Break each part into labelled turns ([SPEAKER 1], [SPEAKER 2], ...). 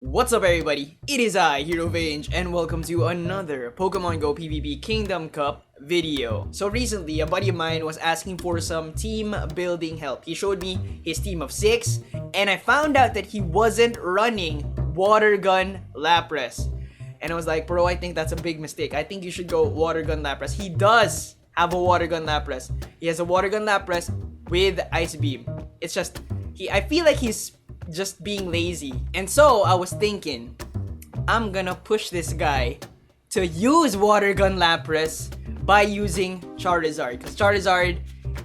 [SPEAKER 1] What's up everybody, it is I, Hero Vange, and welcome to another Pokemon Go PvP Kingdom Cup video. So recently, a buddy of mine was asking for some team building help. He showed me his team of 6, and I found out that he wasn't running Water Gun Lapras. And I was like, bro, I think that's a big mistake. I think you should go Water Gun Lapras. He does have a Water Gun Lapras. He has a Water Gun Lapras with Ice Beam. It's just, I feel like he's just being lazy. And so I was thinking, I'm gonna push this guy to use Water Gun Lapras by using Charizard, because Charizard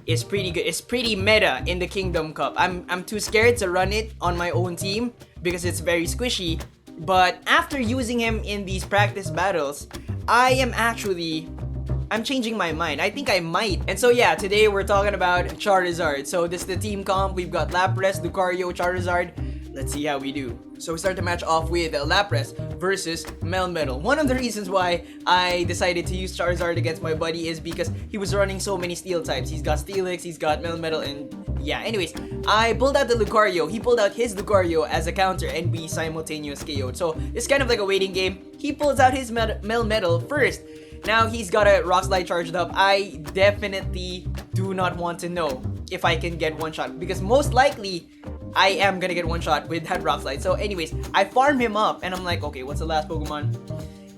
[SPEAKER 1] is pretty good. It's pretty meta in the Kingdom Cup. I'm too scared to run it on my own team because it's very squishy. But after using him in these practice battles, I'm changing my mind. I think I might. And so yeah, today we're talking about Charizard. So this is the team comp. We've got Lapras, Lucario, Charizard. Let's see how we do. So we start the match off with Lapras versus Melmetal. One of the reasons why I decided to use Charizard against my buddy is because he was running so many steel types. He's got Steelix, he's got Melmetal, and yeah, anyways, I pulled out the Lucario. He pulled out his Lucario as a counter, and we simultaneous KO'd. So it's kind of like a waiting game. He pulls out his Melmetal first. Now he's got a Rock Slide charged up. I definitely do not want to know if I can get one shot, because most likely I am gonna get one shot with that Rock Slide. So anyways, I farm him up and I'm like, okay, what's the last Pokemon?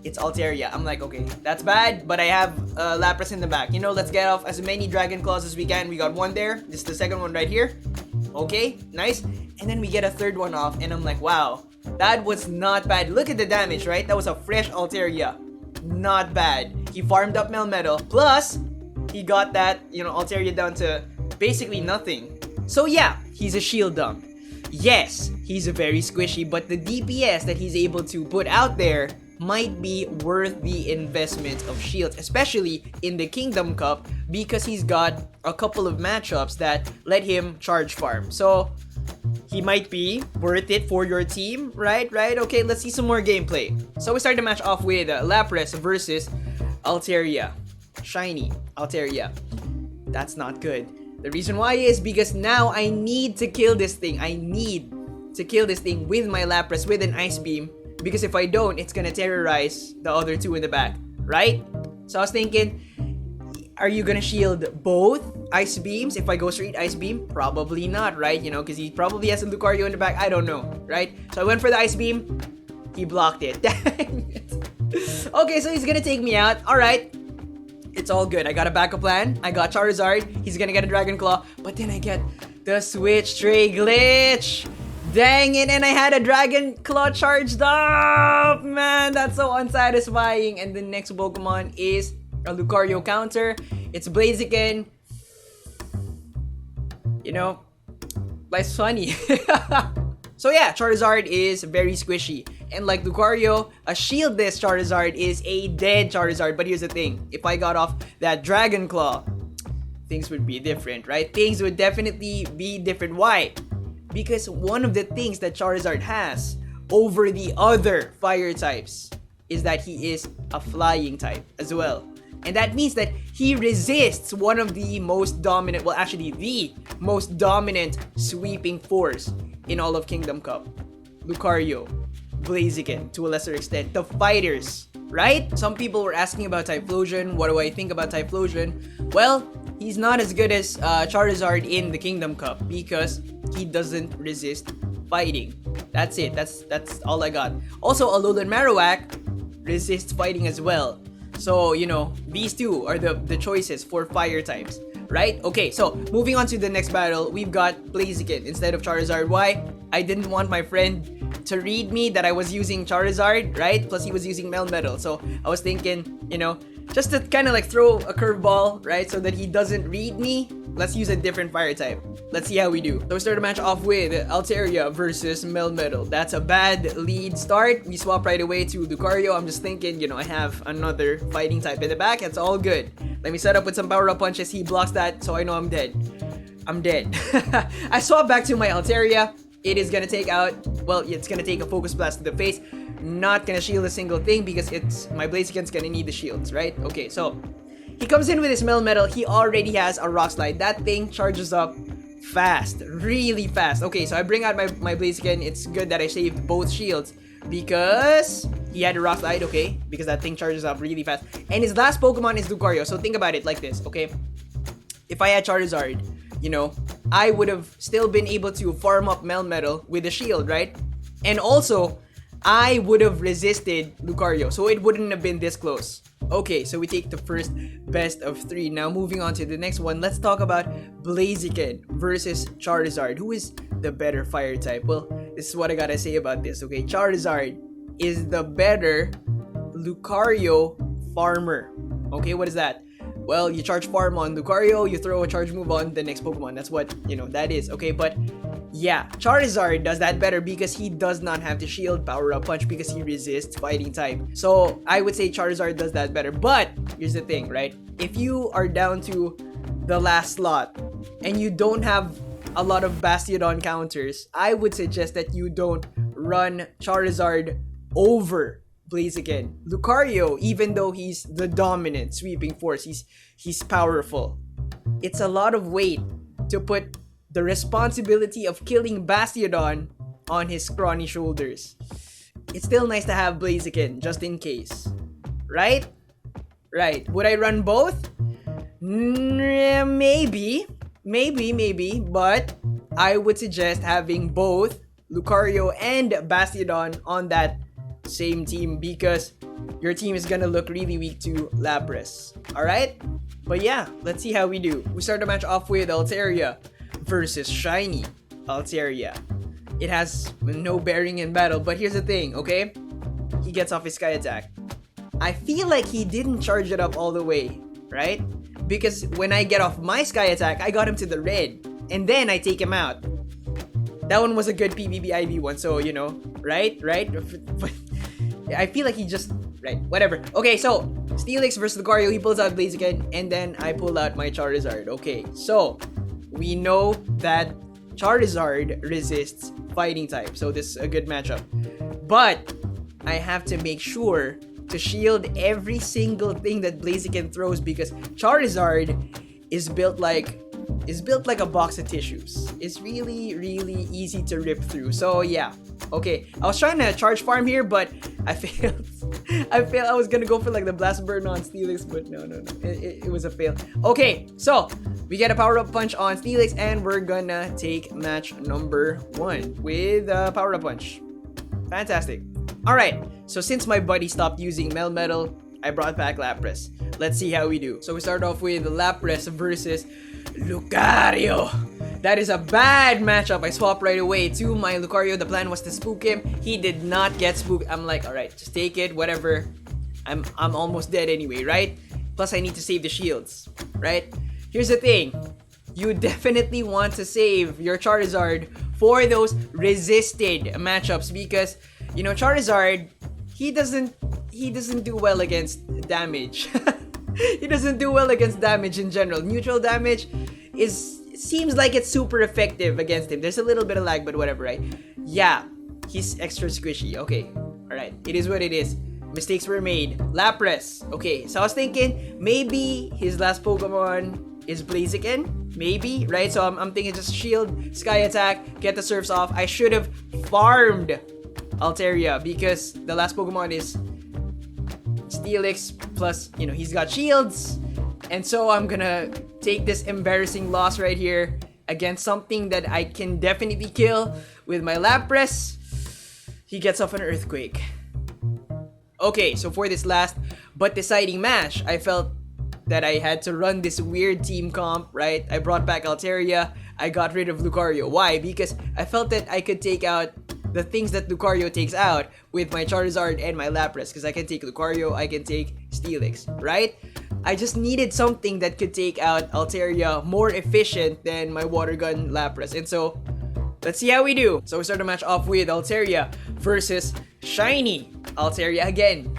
[SPEAKER 1] It's Altaria. I'm like, okay, that's bad, but I have Lapras in the back. You know, let's get off as many Dragon Claws as we can. We got one there. This is the second one right here. Okay, nice. And then we get a third one off and I'm like, wow, that was not bad. Look at the damage, right? That was a fresh Altaria. Not bad. He farmed up Melmetal. Plus, he got that, Altaria down to basically nothing. So yeah, he's a shield dump. Yes, he's a very squishy, but the DPS that he's able to put out there might be worth the investment of shields, especially in the Kingdom Cup, because he's got a couple of matchups that let him charge farm. So he might be worth it for your team, right? Okay, let's see some more gameplay. So we start the match off with Lapras versus Altaria. Shiny Altaria. That's not good. The reason why is because now I need to kill this thing. I need to kill this thing with my Lapras with an Ice Beam, because if I don't, it's gonna terrorize the other two in the back, right? So I was thinking, are you gonna shield both Ice Beams if I go straight Ice Beam? Probably not, right? Because he probably has a Lucario in the back. I don't know, right? So I went for the Ice Beam. He blocked it. Dang it. Okay, so he's gonna take me out. Alright. It's all good. I got a backup plan. I got Charizard. He's gonna get a Dragon Claw. But then I get the Switch Tray glitch. Dang it, and I had a Dragon Claw charged up. Man, that's so unsatisfying. And the next Pokemon is a Lucario counter. It's Blaziken. Life's funny. So yeah, Charizard is very squishy. And like Lucario, a shieldless Charizard is a dead Charizard. But here's the thing. If I got off that Dragon Claw, things would be different, right? Things would definitely be different. Why? Because one of the things that Charizard has over the other fire types is that he is a flying type as well. And that means that he resists one of the most dominant, well actually the most dominant sweeping force in all of Kingdom Cup. Lucario, Blaziken, to a lesser extent, the fighters, right? Some people were asking about Typhlosion. What do I think about Typhlosion? Well, he's not as good as Charizard in the Kingdom Cup because he doesn't resist fighting. That's it. That's all I got. Also, Alolan Marowak resists fighting as well. So, these two are the choices for fire types, right? Okay, so moving on to the next battle, we've got Blaziken instead of Charizard. Why? I didn't want my friend to read me that I was using Charizard, right? Plus he was using Melmetal. So I was thinking, just to kind of like throw a curveball, right? So that he doesn't read me, let's use a different fire type. Let's see how we do. So we start the match off with Altaria versus Melmetal. That's a bad lead start. We swap right away to Lucario. I'm just thinking, I have another fighting type in the back. That's all good. Let me set up with some power-up punches. He blocks that, so I know I'm dead. I'm dead. I swap back to my Altaria. It is gonna take out, it's gonna take a Focus Blast to the face. Not gonna shield a single thing because my Blaziken's gonna need the shields, right? Okay, so he comes in with his Melmetal. He already has a Rock Slide. That thing charges up fast, really fast. Okay, so I bring out my Blaziken. It's good that I saved both shields. because he had a rock slide, okay? Because that thing charges up really fast. And his last Pokemon is Lucario. So think about it like this, okay? If I had Charizard, you know, I would have still been able to farm up Melmetal with a shield, right? And also, I would have resisted Lucario, so it wouldn't have been this close. Okay, so we take the first best of 3. Now moving on to the next one, let's talk about Blaziken versus Charizard. Who is the better fire type? Well, this is what I gotta say about this, okay? Charizard is the better Lucario farmer. Okay, what is that? Well, you charge farm on Lucario, you throw a charge move on the next Pokemon. That's what, you know, that is. Okay, but yeah, Charizard does that better because he does not have to shield power up punch because he resists fighting type. So I would say Charizard does that better. But here's the thing, right? If you are down to the last slot and you don't have a lot of Bastiodon counters, I would suggest that you don't run Charizard over Blaziken. Lucario, even though he's the dominant sweeping force, he's powerful. It's a lot of weight to put the responsibility of killing Bastiodon on his scrawny shoulders. It's still nice to have Blaziken just in case, right? Right. Would I run both? Maybe, but I would suggest having both Lucario and Bastiodon on that same team because your team is gonna look really weak to Lapras. Alright? But yeah, let's see how we do. We start the match off with Altaria versus Shiny Altaria. It has no bearing in battle, but here's the thing, okay? He gets off his Sky Attack. I feel like he didn't charge it up all the way, right? Because when I get off my Sky Attack, I got him to the red. And then I take him out. That one was a good PvP IV one, so, you know, right? But I feel like he just... Right, whatever. Okay, so, Steelix versus Lucario, he pulls out Blaziken, and then I pull out my Charizard. Okay, so, we know that Charizard resists fighting type, so this is a good matchup. But, I have to make sure to shield every single thing that Blaziken throws because Charizard is built like a box of tissues. It's really easy to rip through. So yeah, okay. I was trying to charge farm here, but I failed. I was gonna go for like the blast burn on Steelix, but no. It was a fail. Okay, so we get a power up punch on Steelix, and we're gonna take match number 1 with power up punch. Fantastic. All right. So since my buddy stopped using Melmetal, I brought back Lapras. Let's see how we do. So we start off with Lapras versus Lucario. That is a bad matchup. I swapped right away to my Lucario. The plan was to spook him. He did not get spooked. I'm like, all right, just take it, whatever. I'm almost dead anyway, right? Plus, I need to save the shields, right? Here's the thing. You definitely want to save your Charizard for those resisted matchups because, you know, Charizard, he doesn't do well against damage. He doesn't do well against damage in general. Neutral damage seems like it's super effective against him. There's a little bit of lag, but whatever, right? Yeah, he's extra squishy. Okay, alright. It is what it is. Mistakes were made. Lapras. Okay, so I was thinking maybe his last Pokemon is Blaziken. Maybe, right? So I'm thinking just shield, Sky Attack, get the surfs off. I should have farmed Altaria because the last Pokemon is Steelix plus, you know, he's got shields. And so I'm gonna take this embarrassing loss right here against something that I can definitely kill with my Lapras. He gets off an Earthquake. Okay, so for this last but deciding match, I felt that I had to run this weird team comp, right? I brought back Altaria. I got rid of Lucario. Why? Because I felt that I could take out the things that Lucario takes out with my Charizard and my Lapras. Because I can take Lucario, I can take Steelix, right? I just needed something that could take out Altaria more efficient than my Water Gun Lapras. And so, let's see how we do. So we start the match off with Altaria versus Shiny Altaria again.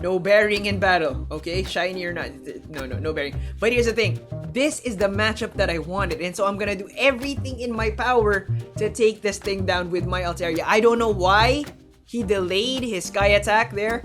[SPEAKER 1] No bearing in battle, okay? Shiny or not, no bearing. But here's the thing. This is the matchup that I wanted. And so I'm gonna do everything in my power to take this thing down with my Altaria. I don't know why he delayed his Sky Attack there.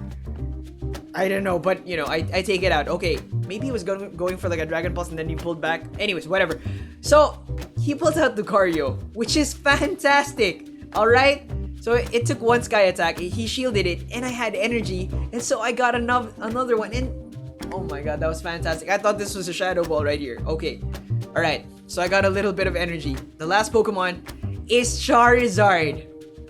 [SPEAKER 1] I don't know, but you know, I take it out. Okay, maybe he was going for like a Dragon Pulse and then he pulled back. Anyways, whatever. So, he pulls out Lucario, which is fantastic. Alright? So it took one sky attack, he shielded it, and I had energy, and so I got another one, and oh my god, that was fantastic. I thought this was a Shadow Ball right here. Okay, alright, so I got a little bit of energy. The last Pokemon is Charizard.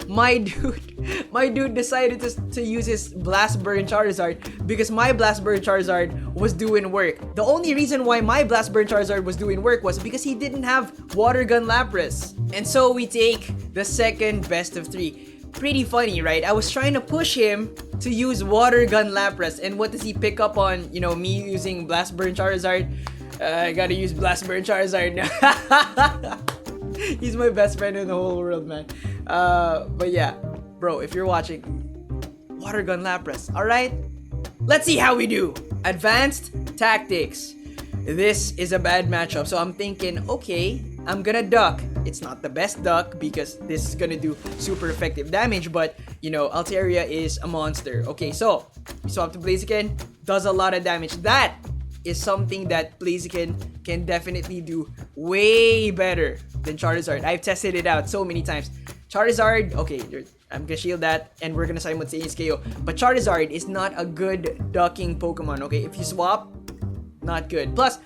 [SPEAKER 1] My dude decided to use his Blast Burn Charizard because my Blast Burn Charizard was doing work. The only reason why my Blast Burn Charizard was doing work was because he didn't have Water Gun Lapras. And so we take the second best of 3. Pretty funny, right? I was trying to push him to use Water Gun Lapras, and what does he pick up on, you know, me using Blast Burn Charizard? I gotta use Blast Burn Charizard now. He's my best friend in the whole world, man. But yeah, bro, if you're watching, Water Gun Lapras, alright? Let's see how we do. Advanced Tactics. This is a bad matchup, so I'm thinking, okay, I'm gonna duck. It's not the best duck because this is gonna do super effective damage, but, you know, Altaria is a monster. Okay, so, we swap to Blaziken, does a lot of damage. That is something that Blaziken can definitely do way better than Charizard. I've tested it out so many times. Charizard, okay, I'm gonna shield that, and we're gonna simultaneous KO. But Charizard is not a good ducking Pokemon, okay? If you swap, not good. Plus,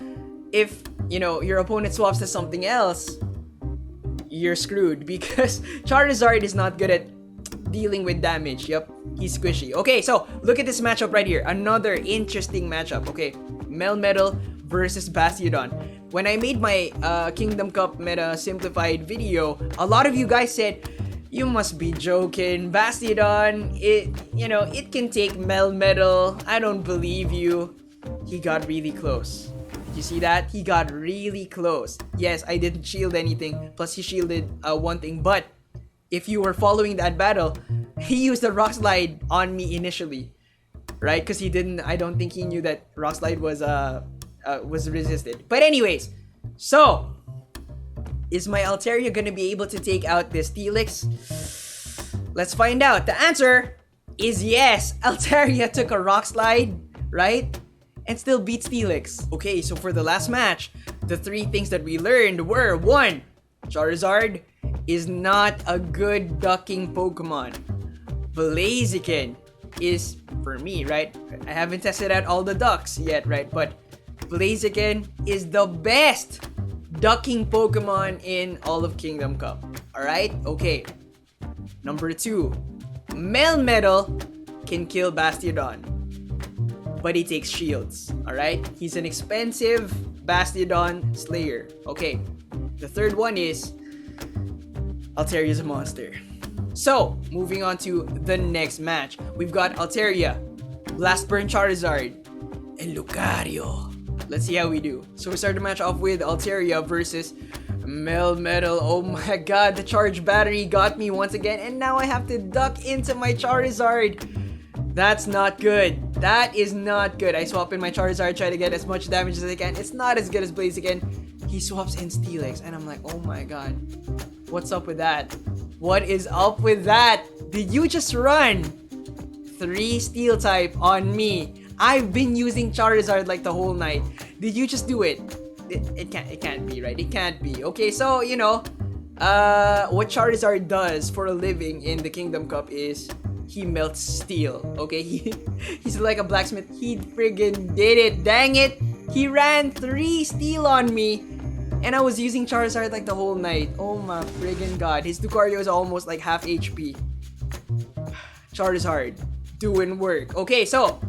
[SPEAKER 1] if, you know, your opponent swaps to something else, you're screwed because Charizard is not good at dealing with damage. Yep, he's squishy. Okay, so look at this matchup right here. Another interesting matchup, okay? Melmetal versus Bastiodon. When I made my Kingdom Cup Meta Simplified video, a lot of you guys said, you must be joking. Bastiodon, it can take Melmetal. I don't believe you. He got really close. You see that? He got really close. Yes, I didn't shield anything. Plus, he shielded one thing. But if you were following that battle, he used the Rock Slide on me initially, right? Because he didn't. I don't think he knew that Rock Slide was resisted. But anyways, so is my Altaria gonna be able to take out this Steelix? Let's find out. The answer is yes. Altaria took a Rock Slide, right? And still beat Steelix. Okay, so for the last match, the 3 things that we learned were 1. Charizard is not a good ducking Pokemon. Blaziken is, for me, right? I haven't tested out all the ducks yet, right? But Blaziken is the best ducking Pokemon in all of Kingdom Cup. Alright? Okay. Number 2. Melmetal can kill Bastiodon, but he takes shields. Alright? He's an expensive Bastiodon Slayer. Okay. The third one is Altaria is a monster. So, moving on to the next match. We've got Altaria, Blast Burn Charizard, and Lucario. Let's see how we do. So we start the match off with Altaria versus Melmetal. Oh my god, the charge battery got me once again, and now I have to duck into my Charizard. That's not good. That is not good. I swap in my Charizard, try to get as much damage as I can. It's not as good as Blaziken. He swaps in Steelix, and I'm like, oh my god. What's up with that? What is up with that? Did you just run 3 Steel type on me? I've been using Charizard like the whole night. Did you just do it? It can't be, right? It can't be. Okay, so, you know, what Charizard does for a living in the Kingdom Cup is he melts steel. Okay, he's like a blacksmith. He friggin' did it. Dang it. He ran 3 steel on me, and I was using Charizard like the whole night. Oh my friggin' god. His Lucario is almost like half HP. Charizard doing work. Okay, so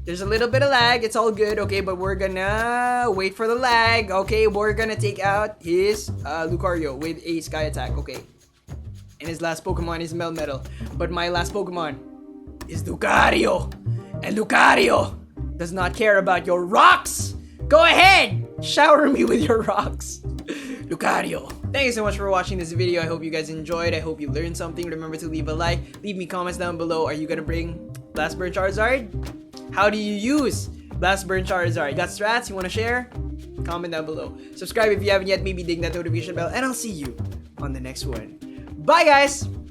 [SPEAKER 1] there's a little bit of lag. It's all good. Okay, but we're gonna wait for the lag. Okay, we're gonna take out his Lucario with a Sky Attack. Okay. And his last Pokemon is Melmetal. But my last Pokemon is Lucario. And Lucario does not care about your rocks. Go ahead. Shower me with your rocks. Lucario. Thank you so much for watching this video. I hope you guys enjoyed. I hope you learned something. Remember to leave a like. Leave me comments down below. Are you gonna bring Blast Burn Charizard? How do you use Blast Burn Charizard? Got strats you wanna share? Comment down below. Subscribe if you haven't yet. Maybe ding that notification bell. And I'll see you on the next one. Bye, guys!